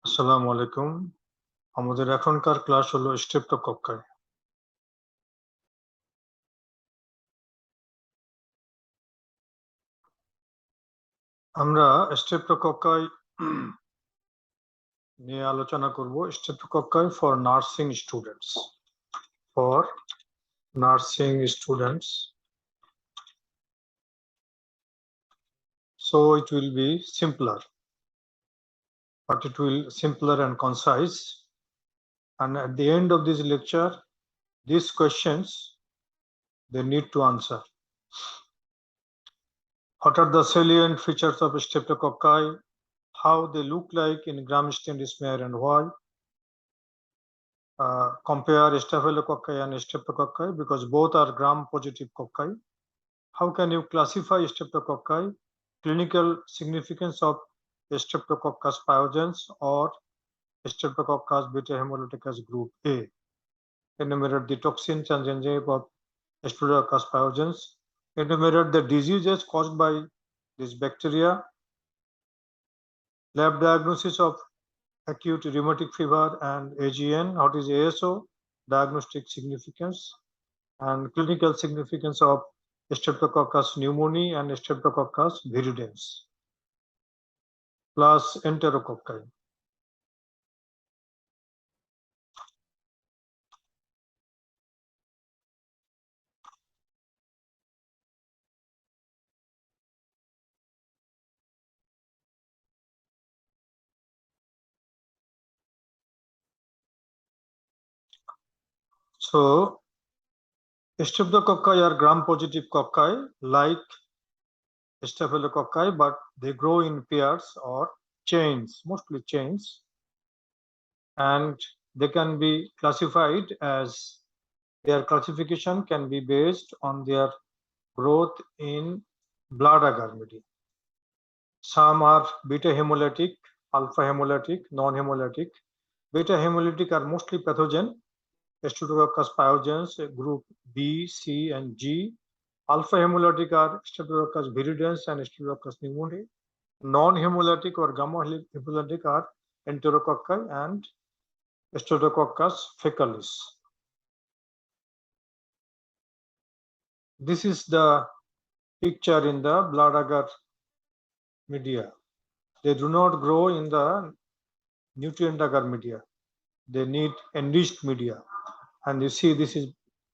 আসসালামু আলাইকুম। আমাদের এখনকার ক্লাস হলো স্ট্রেপ্টোকক্কাই। আমরা স্ট্রেপ্টোকক্কাই নিয়ে আলোচনা করব। স্ট্রেপ্টোকক্কাই for nursing students. For nursing students, so it will be simpler, but it will simpler and concise. And at the end of this lecture, these questions they need to answer. What are the salient features of streptococci? How they look like in gram-stain smear and why? Compare staphylococci and streptococci because both are gram-positive cocci. How can you classify streptococci? Clinical significance of Streptococcus pyogenes or Streptococcus beta hemolyticus group A. Enumerate the toxins and enzymes of Streptococcus pyogenes. Enumerate the diseases caused by this bacteria. Lab diagnosis of acute rheumatic fever and AGN. What is ASO? Diagnostic significance. And clinical significance of Streptococcus pneumoniae and Streptococcus virulence, plus Enterococci. So, Streptococci are gram-positive cocci like Staphylococci, but they grow in pairs or chains, mostly chains, and they can be classified as their classification can be based on their growth in blood agar media. Some are beta hemolytic, alpha hemolytic, non-hemolytic. Beta hemolytic are mostly pathogen. Streptococcus pyogenes, group B, C, and G. Alpha hemolytic are Streptococcus virulence and Streptococcus pneumoniae. Non-hemolytic or gamma hemolytic are Enterococci and Streptococcus fecalis. This is the picture in the blood agar media. They do not grow in the nutrient agar media. They need enriched media. And you see this is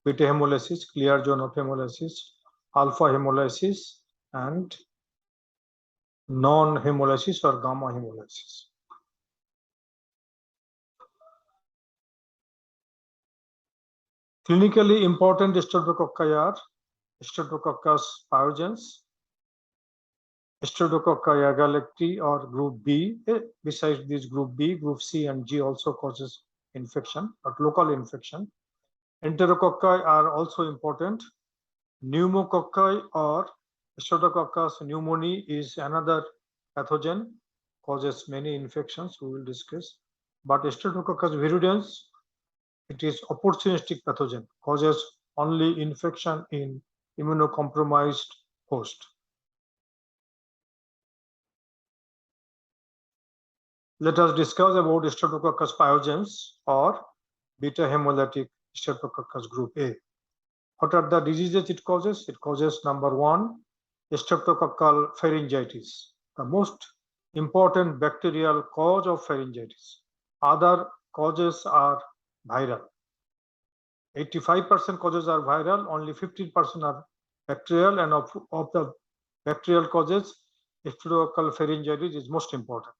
beta hemolysis, clear zone of hemolysis, alpha hemolysis, and non-hemolysis or gamma hemolysis. Clinically important Streptococci are Streptococcus pyogenes, Streptococci agalacti or group B. Besides this group B, group C and G also causes infection, but local infection. Enterococci are also important. Pneumococci or Streptococcus pneumoniae is another pathogen, causes many infections, we will discuss. But Streptococcus virulence, it is opportunistic pathogen, causes only infection in immunocompromised host. Let us discuss about Streptococcus pyogenes or beta hemolytic Streptococcus group A. What are the diseases it causes? It causes number one, streptococcal pharyngitis, the most important bacterial cause of pharyngitis. Other causes are viral. 85% causes are viral, only 15% are bacterial, and of the bacterial causes, streptococcal pharyngitis is most important.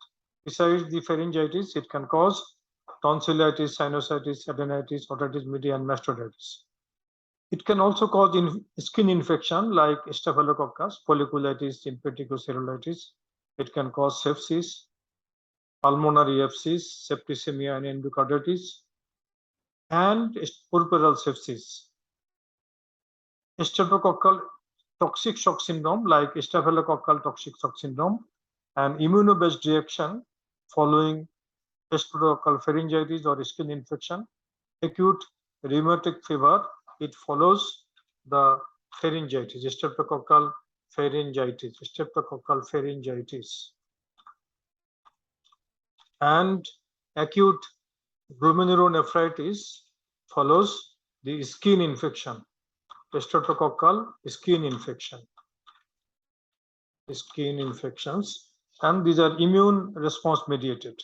Besides the pharyngitis, it can cause tonsillitis, sinusitis, adenitis, otitis media, and mastocytitis. It can also cause skin infection like staphylococcus, folliculitis, impetigocellulitis. It can cause sepsis, pulmonary abscess, septicemia, and endocarditis, and puerperal sepsis. Streptococcal toxic shock syndrome like staphylococcal toxic shock syndrome and immuno-based reaction following streptococcal pharyngitis or skin infection, acute rheumatic fever, it follows the pharyngitis, streptococcal pharyngitis, and Acute glomerulonephritis follows the skin infection, streptococcal skin infections, and these are immune response mediated.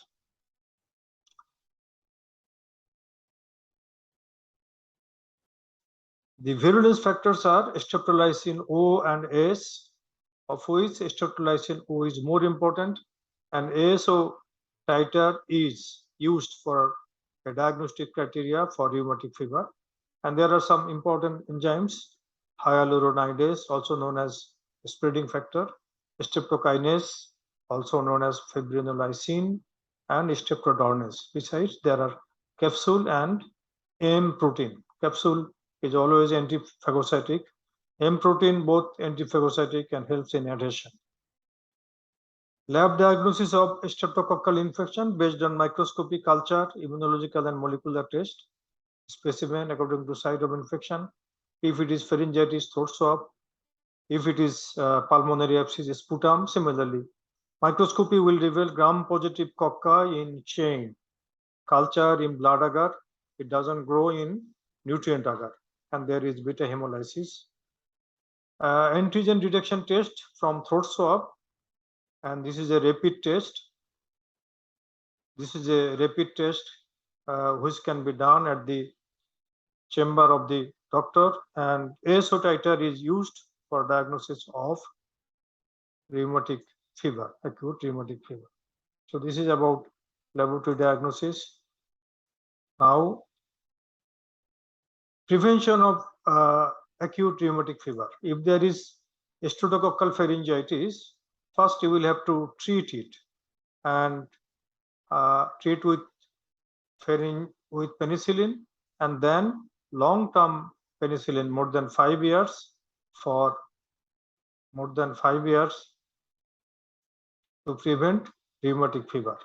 The virulence factors are streptolysin O and S, of which streptolysin O is more important, and ASO titer is used for a diagnostic criteria for rheumatic fever. And there are some important enzymes: hyaluronidase, also known as spreading factor, streptokinase, also known as fibrinolysin, and streptodornase. Besides, there are capsule and M protein. Capsule is always antiphagocytic. M protein both antiphagocytic and helps in adhesion. Lab diagnosis of streptococcal infection based on microscopy, culture, immunological and molecular test. Specimen according to site of infection. If it is pharyngitis, throat swab. If it is pulmonary abscess, sputum. Similarly, microscopy will reveal gram-positive cocci in chain. Culture in blood agar. It doesn't grow in nutrient agar, and there is beta hemolysis. Antigen detection test from throat swab, and this is a rapid test. This is a rapid test which can be done at the chamber of the doctor, and ASO titer is used for diagnosis of rheumatic fever, acute rheumatic fever. So this is about laboratory diagnosis. Now, prevention of acute rheumatic fever. If there is streptococcal pharyngitis, first you will have to treat it, and treat with penicillin, and then long-term penicillin, more than 5 years, for more than 5 years, to prevent rheumatic fever.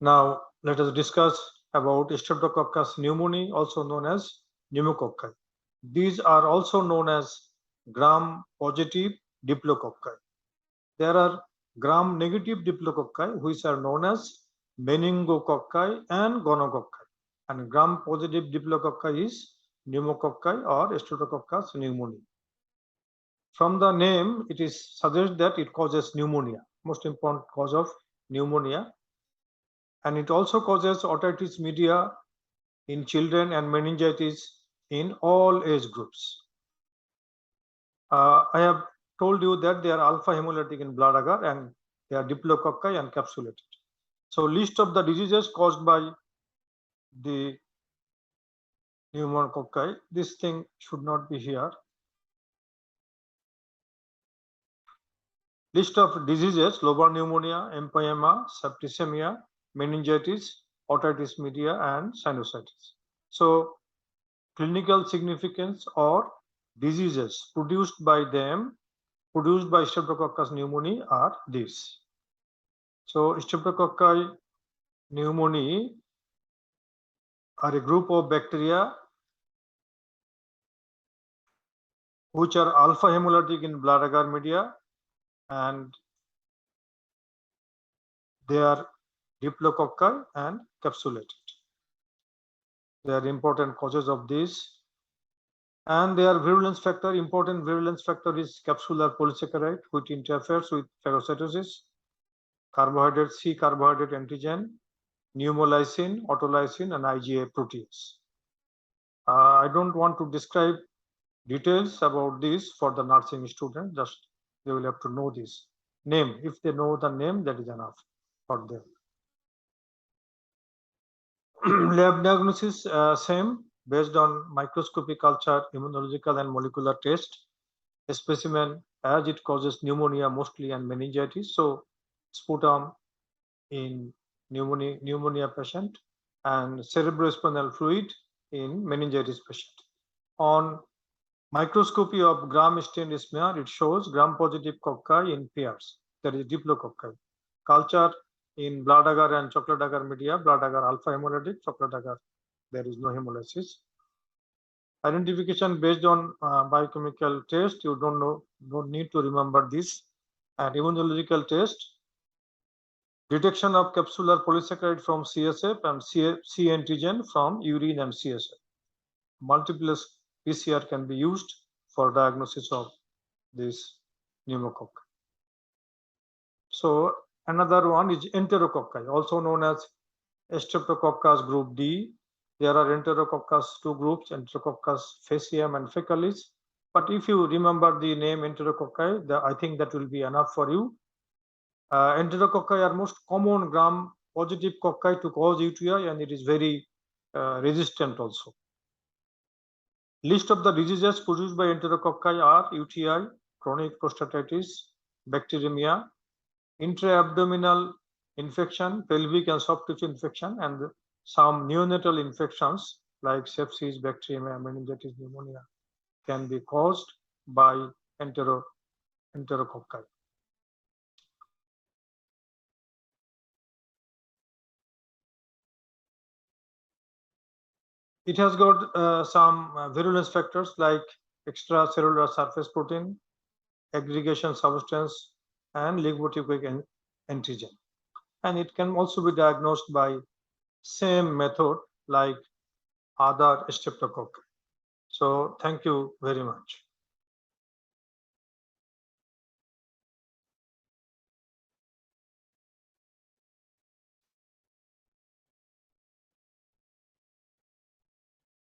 Now let us discuss about Streptococcus pneumoniae, also known as pneumococci. These are also known as gram-positive diplococci. There are gram-negative diplococci, which are known as meningococci and gonococci. And gram-positive diplococci is pneumococci or Streptococcus pneumoniae. From the name, it is suggests that it causes pneumonia, most important cause of pneumonia. And it also causes otitis media in children and meningitis in all age groups. I have told you that they are alpha hemolytic in blood agar, and they are diplococci and capsulated. So list of the diseases caused by the pneumococci. This thing should not be here. List of diseases: lobar pneumonia, empyema, septicemia, meningitis, otitis media, and sinusitis. So clinical significance or diseases produced by Streptococcus pneumoniae are these. So Streptococci pneumoniae are a group of bacteria which are alpha hemolytic in blood agar media, and they are diplococci and capsulated. They are important causes of this, and their virulence factor. Important virulence factor is capsular polysaccharide, which interferes with phagocytosis. Carbohydrate, C carbohydrate antigen, pneumolysin, autolysin, and IgA protease. I don't want to describe details about this for the nursing student. Just they will have to know this name. If they know the name, that is enough for them. Lab diagnosis, same, based on microscopic culture, immunological and molecular test. A specimen, as it causes pneumonia mostly and meningitis, so sputum in pneumonia patient, and cerebrospinal fluid in meningitis patient. On microscopy of gram stained smear, it shows gram-positive cocci in pairs, that is diplococci. Culture in blood agar and chocolate agar media, blood agar alpha hemolytic, chocolate agar there is no hemolysis. Identification based on biochemical test, you don't need to remember this. And immunological test, Detection of capsular polysaccharide from CSF and C antigen from urine and CSF. Multiplex PCR can be used for diagnosis of this pneumococci. So another one is Enterococci, also known as Streptococcus group D. There are Enterococcus two groups, Enterococcus faecium and fecalis. But if you remember the name Enterococci, I think that will be enough for you. Enterococci are most common gram-positive cocci to cause UTI, and it is very resistant also. List of the diseases produced by Enterococci are UTI, chronic prostatitis, bacteremia, intra-abdominal infection, pelvic and soft tissue infection, and some neonatal infections like sepsis, bacteremia, meningitis, pneumonia can be caused by Enterococci. It has got some virulence factors like extracellular surface protein, aggregation substance, and leukotypic antigen. And it can also be diagnosed by same method like other streptococci. So thank you very much.